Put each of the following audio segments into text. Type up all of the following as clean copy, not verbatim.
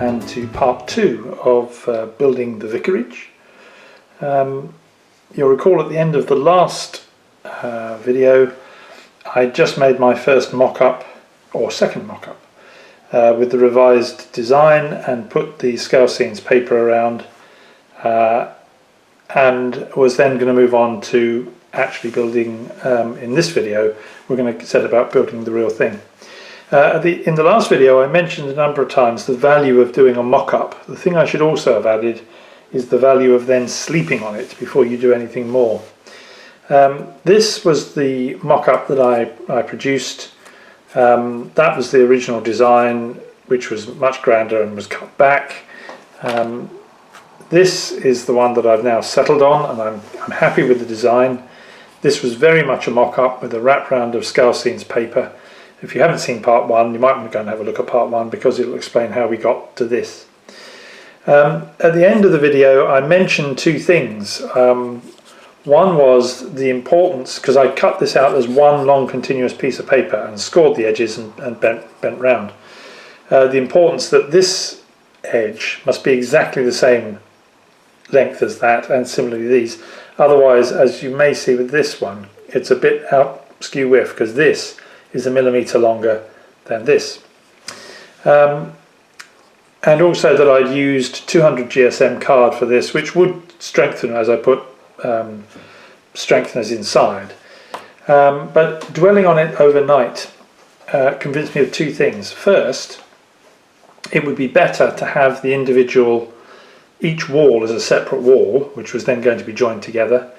and to part 2 of building the vicarage. You'll recall at the end of the last video I just made my first mock-up, or second mock-up, with the revised design and put the Scalescenes paper around, and was then going to move on to actually building. In this video we're going to set about building the real thing. In the last video I mentioned a number of times the value of doing a mock-up. The thing I should also have added is the value of then sleeping on it before you do anything more. This was the mock-up that I produced. That was the original design, which was much grander and was cut back. This is the one that I've now settled on, and I'm happy with the design. This was very much a mock-up with a wraparound of Scalescenes paper. If you haven't seen part 1, you might want to go and have a look at part 1 because it'll explain how we got to this. At the end of the video I mentioned two things. One was the importance, because I cut this out as one long continuous piece of paper and scored the edges and bent round. The importance that this edge must be exactly the same length as that, and similarly these. Otherwise, as you may see with this one, it's a bit out skew width because this is a millimetre longer than this. And also that I'd used 200 GSM card for this, which would strengthen as I put strengtheners inside. But dwelling on it overnight convinced me of two things. First, it would be better to have the individual, each wall as a separate wall, which was then going to be joined together,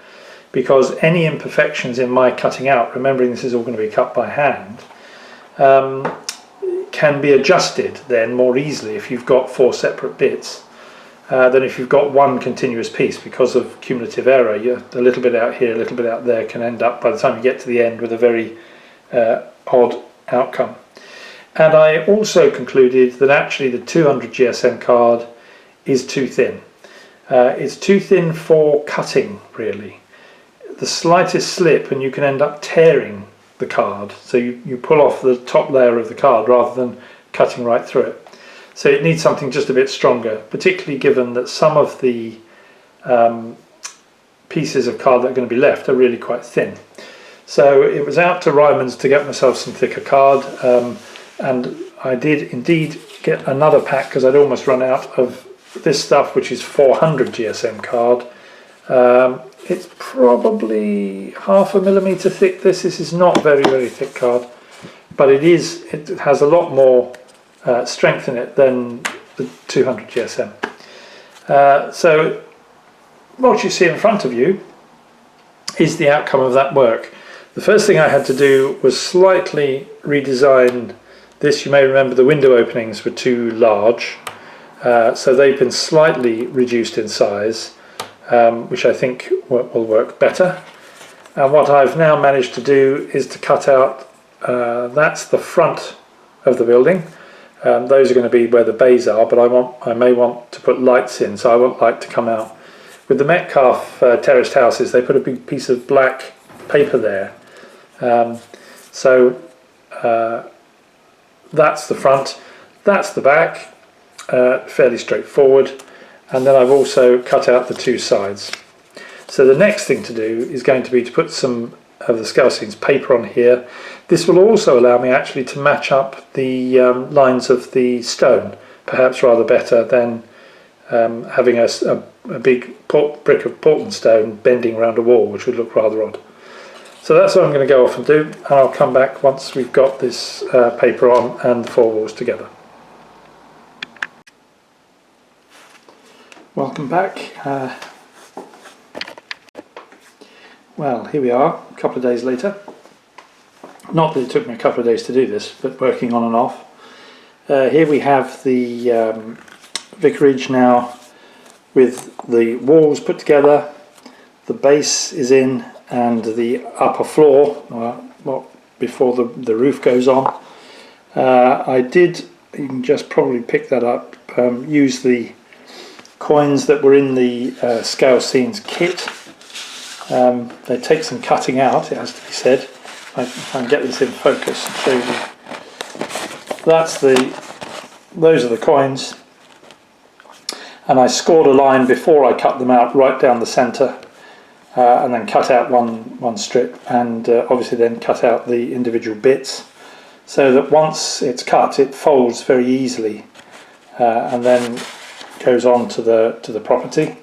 because any imperfections in my cutting out, remembering this is all going to be cut by hand, can be adjusted then more easily if you've got 4 separate bits than if you've got one continuous piece. Because of cumulative error, a little bit out here, a little bit out there can end up, by the time you get to the end, with a very odd outcome. And I also concluded that actually the 200 GSM card is too thin. It's too thin for cutting, really. The slightest slip and you can end up tearing the card, so you pull off the top layer of the card rather than cutting right through it. So it needs something just a bit stronger, particularly given that some of the pieces of card that are going to be left are really quite thin. So it was out to Ryman's to get myself some thicker card, and I did indeed get another pack because I'd almost run out of this stuff, which is 400 GSM card. It's probably 0.5 millimetre thick. This is not very, very thick card, but it has a lot more strength in it than the 200 GSM. So what you see in front of you is the outcome of that work. The first thing I had to do was slightly redesign this. You may remember the window openings were too large, so they've been slightly reduced in size, which I think will work better. And what I've now managed to do is to cut out, that's the front of the building. Those are going to be where the bays are, but I may want to put lights in, so I want light to come out. With the Metcalfe terraced houses, they put a big piece of black paper there. So that's the front, that's the back, fairly straightforward. And then I've also cut out the two sides. So the next thing to do is going to be to put some of the Scalescenes paper on here. This will also allow me actually to match up the lines of the stone, perhaps rather better than having a big brick of Portland stone bending around a wall, which would look rather odd. So that's what I'm going to go off and do, and I'll come back once we've got this paper on and the 4 walls together. Welcome back. Well, here we are, a couple of days later. Not that it took me a couple of days to do this, but working on and off. Here we have the vicarage now with the walls put together, the base is in, and the upper floor, well, before the roof goes on. I did, you can just probably pick that up, use the coins that were in the Scalescenes kit. They take some cutting out, it has to be said. If I can get this in focus and show you. Those are the coins. and I scored a line before I cut them out right down the centre, and then cut out one strip, and obviously then cut out the individual bits, so that once it's cut it folds very easily, and then goes on to the property.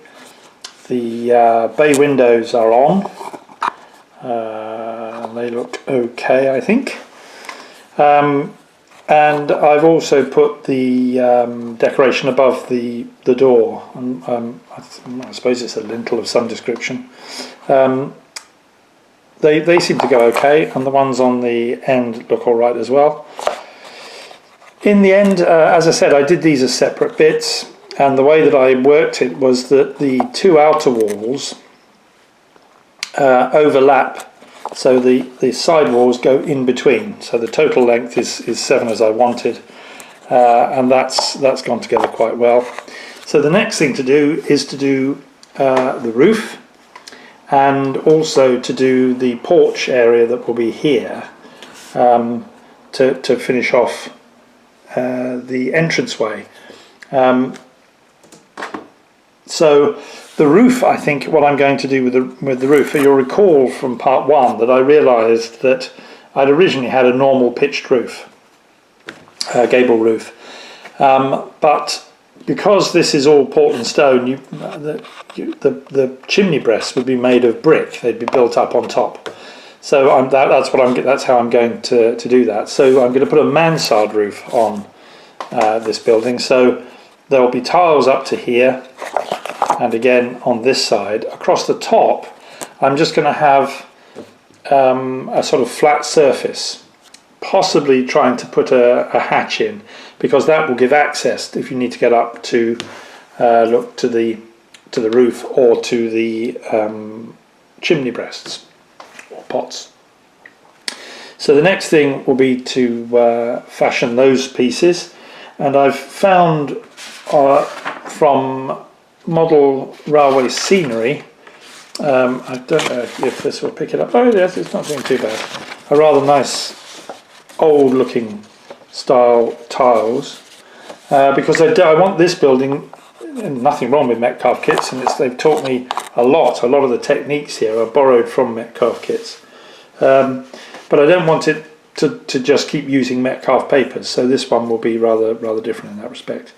The bay windows are on. They look okay, I think. And I've also put the decoration above the door. I suppose it's a lintel of some description. They seem to go okay, and the ones on the end look all right as well. In the end, as I said, I did these as separate bits, and the way that I worked it was that the two outer walls overlap, so the side walls go in between, so the total length is 7 as I wanted, and that's gone together quite well. So the next thing to do is to do the roof, and also to do the porch area that will be here, to finish off the entranceway. So the roof, I think what I'm going to do with the roof, you'll recall from part 1 that I realised that I'd originally had a normal pitched roof, gable roof, but because this is all Portland stone, the chimney breasts would be made of brick. They'd be built up on top. So that's how I'm going to do that. So I'm going to put a mansard roof on this building. So there'll be tiles up to here, and again on this side. Across the top, I'm just going to have a sort of flat surface, possibly trying to put a hatch in, because that will give access if you need to get up to look to the roof or to the chimney breasts or pots. So the next thing will be to fashion those pieces, and I've found from Model Railway Scenery, I don't know if this will pick it up. Oh yes, it's not doing too bad. A rather nice old looking style tiles, because I want this building, and nothing wrong with Metcalfe kits, and they've taught me a lot of the techniques here are borrowed from Metcalfe kits, but I don't want it to just keep using Metcalfe papers, so this one will be rather different in that respect.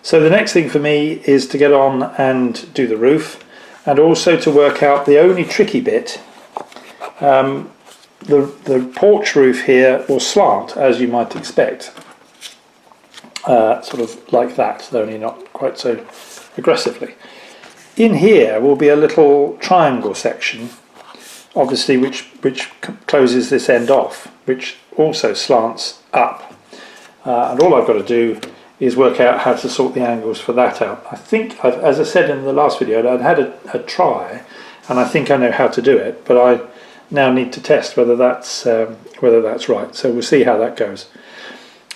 So the next thing for me is to get on and do the roof, and also to work out the only tricky bit. The porch roof here will slant, as you might expect, sort of like that, though only not quite so aggressively. In here will be a little triangle section, obviously, which closes this end off, which also slants up, and all I've got to do is work out how to sort the angles for that out. I think, as I said in the last video, I'd had a try, and I think I know how to do it, but I now need to test whether that's right. So we'll see how that goes.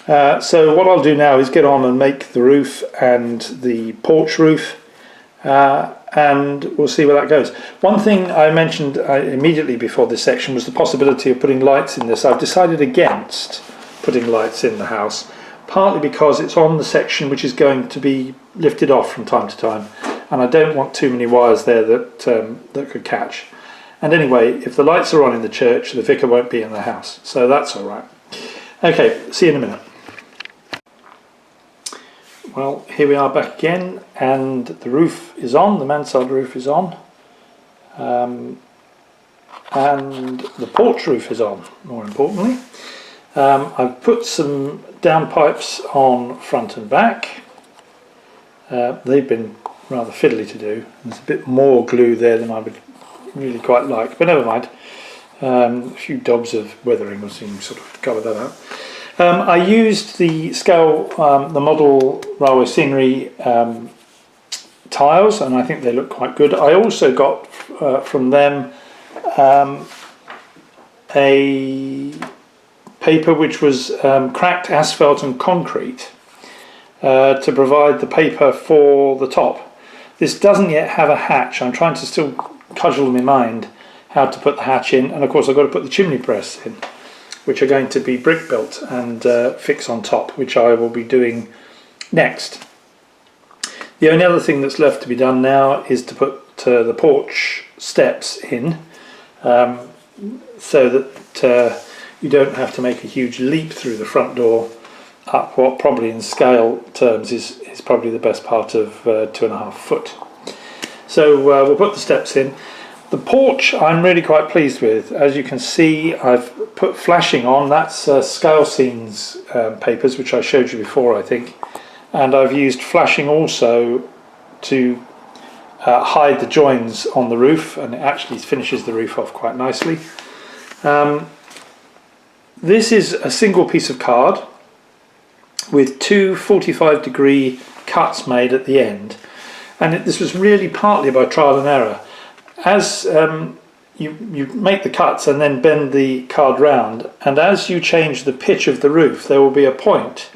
So what I'll do now is get on and make the roof and the porch roof, and we'll see where that goes. One thing I mentioned immediately before this section was the possibility of putting lights in this. I've decided against putting lights in the house, partly because it's on the section which is going to be lifted off from time to time, and I don't want too many wires there that could catch. And anyway, if the lights are on in the church, the vicar won't be in the house, so that's all right. Okay, see you in a minute. Well, here we are back again, and the roof is on, the mansard roof is on, and the porch roof is on, more importantly. I've put some downpipes on front and back. They've been rather fiddly to do. There's a bit more glue there than I would really quite like, but never mind. A few daubs of weathering will seem sort of cover that up. I used the the Model Railway Scenery tiles, and I think they look quite good. I also got from them a paper which was cracked asphalt and concrete to provide the paper for the top. This doesn't yet have a hatch. I'm trying to still cudgel my mind how to put the hatch in, and of course I've got to put the chimney press in, which are going to be brick built and fix on top, which I will be doing next. The only other thing that's left to be done now is to put the porch steps in, so that you don't have to make a huge leap through the front door up what probably in scale terms is probably the best part of 2.5 foot. So we'll put the steps in. The porch I'm really quite pleased with. As you can see, I've put flashing on. That's Scalescenes Papers, which I showed you before, I think. And I've used flashing also to hide the joins on the roof, and it actually finishes the roof off quite nicely. This is a single piece of card with two 45-degree cuts made at the end, and this was really partly by trial and error. As you make the cuts and then bend the card round, and as you change the pitch of the roof, there will be a point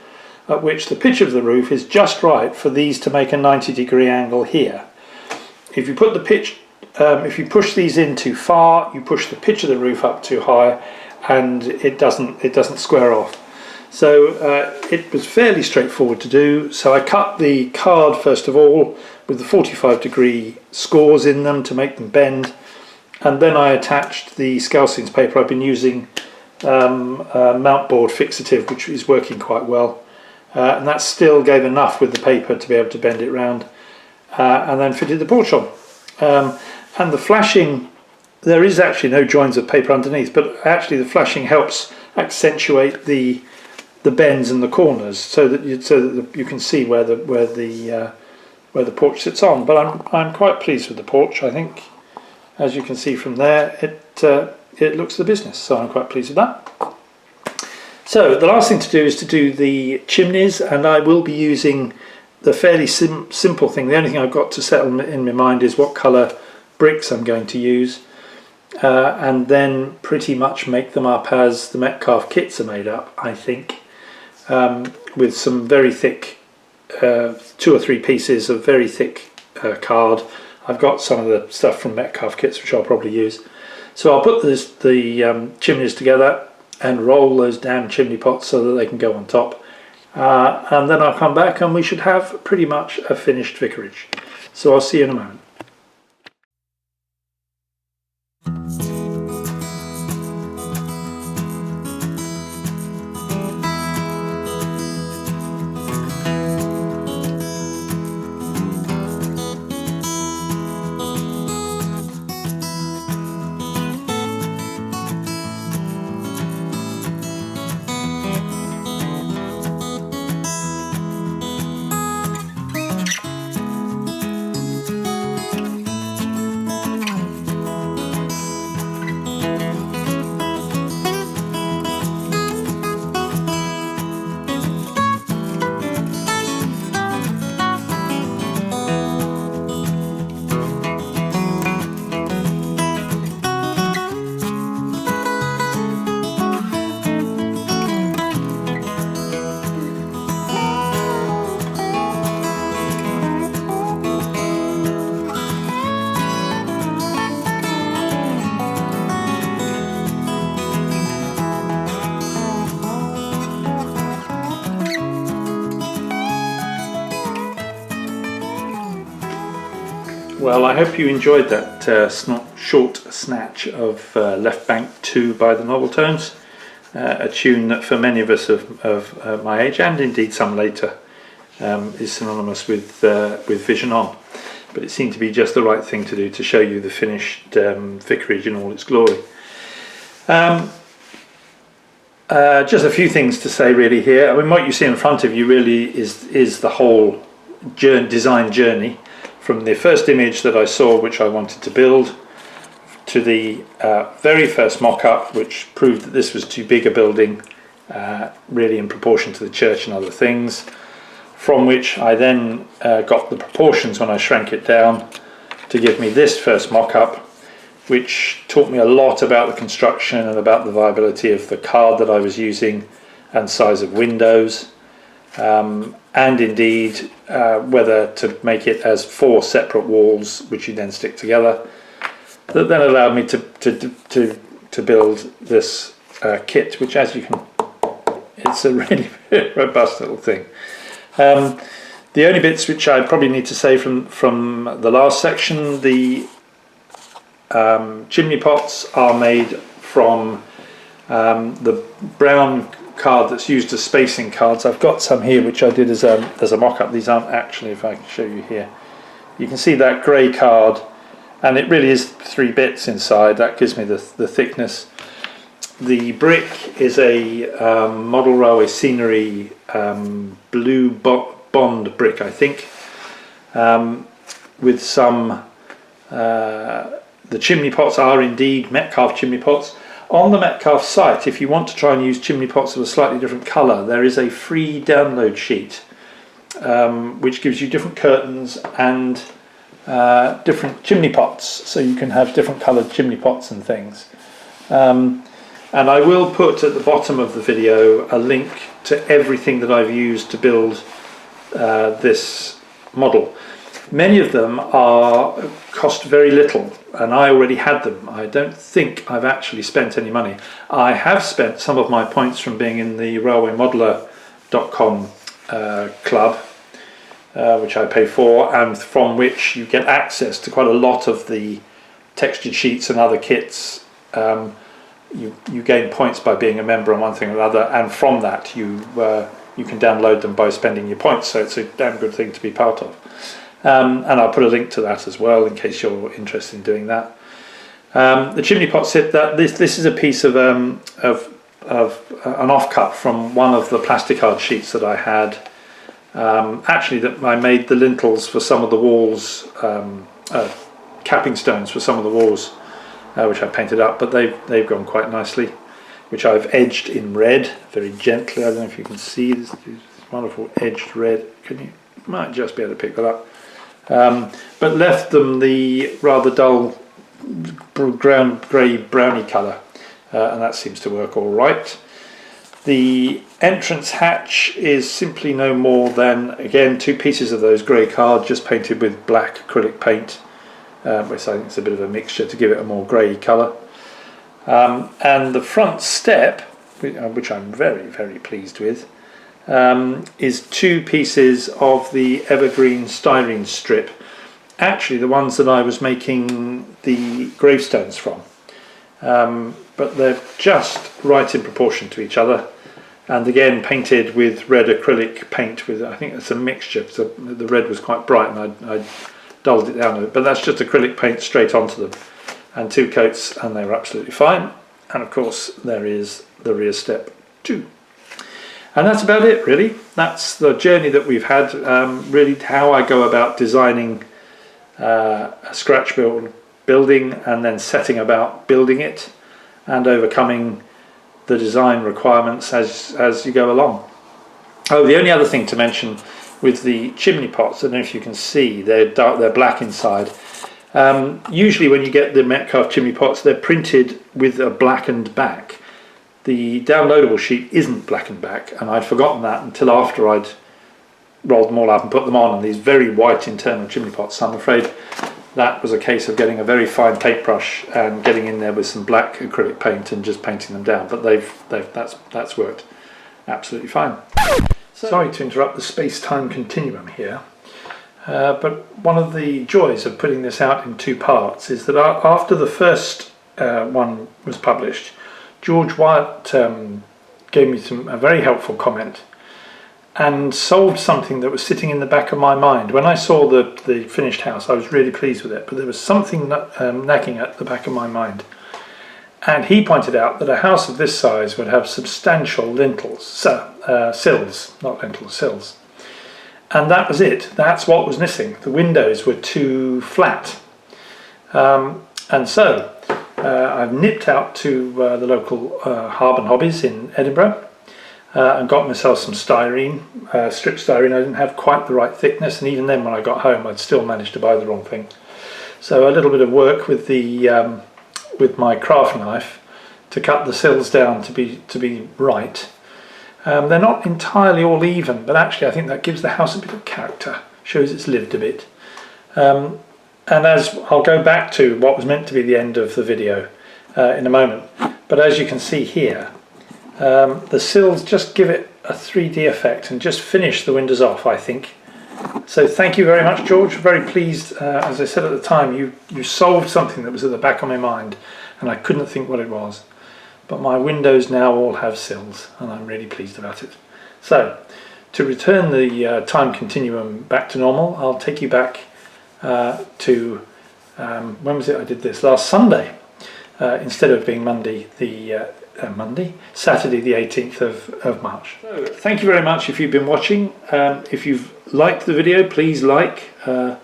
at which the pitch of the roof is just right for these to make a 90-degree angle here. If you put the pitch, if you push these in too far, you push the pitch of the roof up too high, and it doesn't square off. So it was fairly straightforward to do. So I cut the card first of all with the 45-degree scores in them to make them bend, and then I attached the Scalescenes paper. I've been using mount board fixative, which is working quite well, and that still gave enough with the paper to be able to bend it round, and then fitted the porch on. And the flashing, there is actually no joins of paper underneath, but actually the flashing helps accentuate the bends and the corners, so that you can see where the porch sits on. But I'm quite pleased with the porch. I think, as you can see from there, it looks the business. So I'm quite pleased with that. So the last thing to do is to do the chimneys, and I will be using the fairly simple thing. The only thing I've got to settle in my mind is what colour bricks I'm going to use, and then pretty much make them up as the Metcalfe kits are made up, I think, with some very thick 2 or 3 pieces of very thick card. I've got some of the stuff from Metcalfe kits which I'll probably use. So I'll put the chimneys together and roll those damn chimney pots so that they can go on top, and then I'll come back and we should have pretty much a finished vicarage. So I'll see you in a moment. Well, I hope you enjoyed that short snatch of Left Bank 2 by the Novel Tones, a tune that for many of us of my age, and indeed some later, is synonymous with Vision On. But it seemed to be just the right thing to do to show you the finished vicarage in all its glory. Just a few things to say really here. I mean, what you see in front of you really is the whole design journey, from the first image that I saw which I wanted to build, to the very first mock-up which proved that this was too big a building, really in proportion to the church and other things, from which I then got the proportions when I shrank it down to give me this first mock-up, which taught me a lot about the construction and about the viability of the card that I was using and size of windows, and indeed whether to make it as 4 separate walls which you then stick together. That then allowed me to build this kit, which, as you can, it's a really robust little thing. The only bits which I probably need to say from the last section, the chimney pots are made from the brown card that's used as spacing cards. I've got some here which I did as a mock-up. These aren't actually, if I can show you here. You can see that grey card, and it really is 3 bits inside. That gives me the thickness. The brick is a model railway scenery blue bond brick, I think, with some. The chimney pots are indeed Metcalfe chimney pots. On the Metcalfe site, if you want to try and use chimney pots of a slightly different colour, there is a free download sheet which gives you different curtains and different chimney pots, so you can have different coloured chimney pots and things. And I will put at the bottom of the video a link to everything that I've used to build this model. Many of them cost very little, and I already had them. I don't think I've actually spent any money. I have spent some of my points from being in the railwaymodeler.com club, which I pay for, and from which you get access to quite a lot of the textured sheets and other kits. You gain points by being a member on one thing or another, and from that you can download them by spending your points, so it's a damn good thing to be part of. And I'll put a link to that as well in case you're interested in doing that. The chimney pot sit, this is a piece of an offcut from one of the plasticard sheets that I had. Actually, that I made the lintels for some of the walls, capping stones for some of the walls, which I painted up, but they've gone quite nicely, which I've edged in red very gently. I don't know if you can see this wonderful edged red. You might just be able to pick that up. But left them the rather dull grey browny colour, and that seems to work all right. The entrance hatch is simply no more than, again, 2 pieces of those grey card just painted with black acrylic paint, which I think is a bit of a mixture to give it a more grey colour. And the front step, which I'm very, very pleased with, is 2 pieces of the evergreen styrene strip, actually the ones that I was making the gravestones from, but they're just right in proportion to each other, and again painted with red acrylic paint with, I think it's a mixture, so the red was quite bright and I dulled it down a bit, but that's just acrylic paint straight onto them, and 2 coats, and they were absolutely fine. And of course there is the rear step too. And that's about it, really. That's the journey that we've had, really how I go about designing a scratch building and then setting about building it and overcoming the design requirements as you go along. Oh, the only other thing to mention with the chimney pots, I don't know if you can see, they're black inside. Usually when you get the Metcalfe chimney pots, they're printed with a blackened back. The downloadable sheet isn't blackened back, and I'd forgotten that until after I'd rolled them all up and put them on these very white internal chimney pots. So I'm afraid that was a case of getting a very fine paintbrush and getting in there with some black acrylic paint and just painting them down. But that's worked absolutely fine. Sorry to interrupt the space-time continuum here, but one of the joys of putting this out in 2 parts is that after the first one was published, George Wyatt gave me a very helpful comment and solved something that was sitting in the back of my mind. When I saw the finished house, I was really pleased with it, but there was something nagging at the back of my mind. And he pointed out that a house of this size would have substantial lintels, sills, not lintels, sills. And that was it. That's what was missing. The windows were too flat. And so I've nipped out to the local Harbour and Hobbies in Edinburgh and got myself some styrene, strip styrene. I didn't have quite the right thickness, and even then when I got home I'd still managed to buy the wrong thing. So a little bit of work with the with my craft knife to cut the sills down to be right. They're not entirely all even, but actually I think that gives the house a bit of character, shows it's lived a bit. And as I'll go back to what was meant to be the end of the video in a moment, but as you can see here, the sills just give it a 3D effect and just finish the windows off, I think, So thank you very much, George. Very pleased. As I said at the time, you solved something that was at the back of my mind and I couldn't think what it was. But my windows now all have sills and I'm really pleased about it. So to return the time continuum back to normal, I'll take you back to, when was it I did this? Last Sunday, instead of being Saturday the 18th of March. So, thank you very much if you've been watching. If you've liked the video, please like, and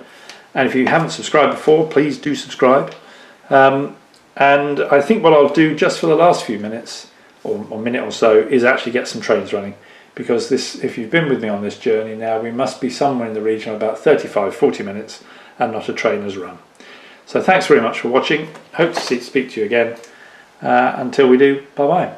if you haven't subscribed before, please do subscribe. And I think what I'll do just for the last few minutes, or minute or so, is actually get some trains running, because this, if you've been with me on this journey now, we must be somewhere in the region of about 35-40 minutes and not a train has run. So thanks very much for watching. Hope to speak to you again. Until we do, bye bye.